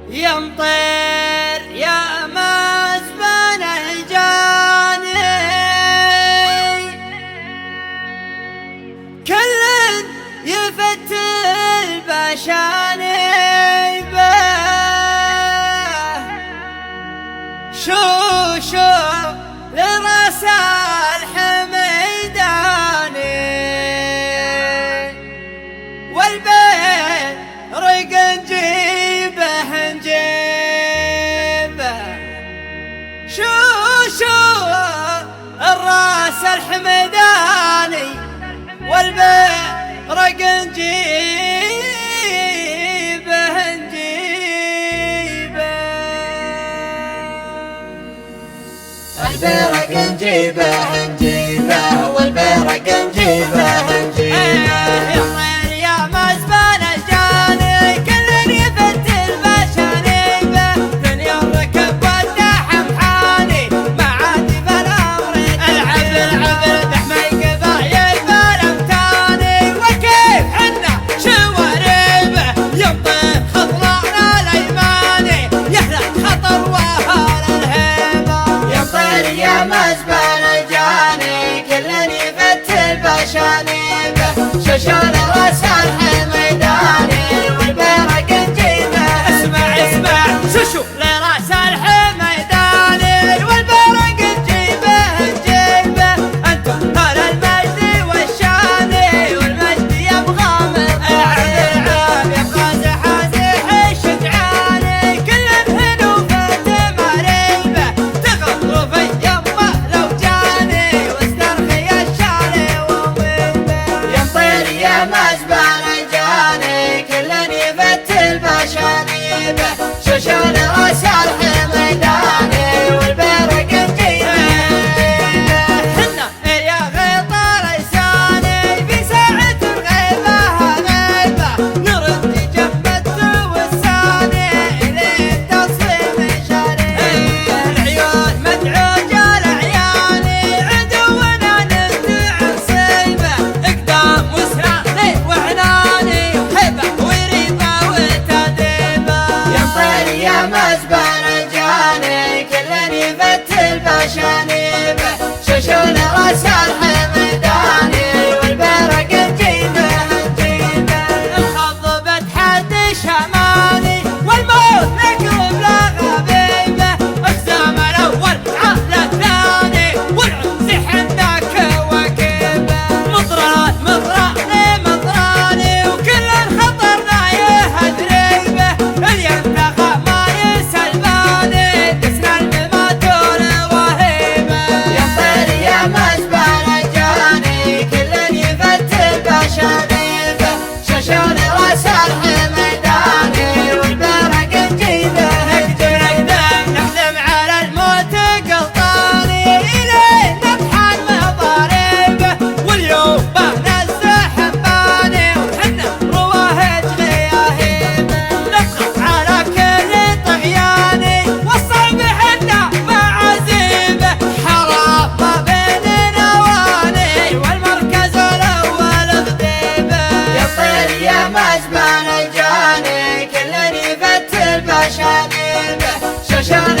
يمطر يا مزبن الجاني كل يفت البشاني شو لرأس الحميداني والبين رق نجيبه شو الراس الحمداني والبين رق نجيبه البرق نجيبه والبرق نجيبه يا مزبن الجاني كل يفت البشاني من يركب والدحم حاني ما عاد بالامر العب دحمي قبايل بالامتاني وكيف حنا شواربه يمطر خضرانا الايماني يهلك خطر وهال الهيبه يمطر يا مزبن الجاني كل يفت البشاني شوشون راس الحميداني والبرق نجيبه اسمع شوشو لراس الحميداني والبرق نجيبه انتم اهل المجد والشاني والمجد يبغى العب يبغى زحازح الشجعاني كل بهنوفة مريبه تغطوا في يمه لو جاني واسترخي الشاري وميبه يمطر يا مزبن الجاني كل يفت البشاني شوشون راس الحميداني والبرق نجيبه حنا يا غيط لساني في ساعة الغيبة غيبة نرد جنبت والثاني إلين تصل شاري العيون مدعوجة لعياني عدونا ندع صيبة اقدام وسناني وعناني وهبة وريبة وتديبة يمطر يا مزبن الجاني كل يفت البشاني شوشون راس الحميداني والبرق نجيبه انخضبت حد شمالي والموت نقرب لغبيبه اقسام الاول على الثاني والعز حنا كواكبه مطراني وكل خطرنا يهدريبه الينتقى ما يسلباني دسنا المماتون وهيبه يمطر يا مزبن الجاني كل يفت البشاني شوشون راس الحميداني والبرق نجيبه نخدم على الموت قلطاني إلين نطحن مضاربه واليوم بنزح باني وحنا رواهج غياهيبه نبخس على كل طغياني والصعب حنا معازيبه حرام ما بين نواني والمركز الأول غديبه يمطر يا مزبن الجاني كل يفت البشاني شوشون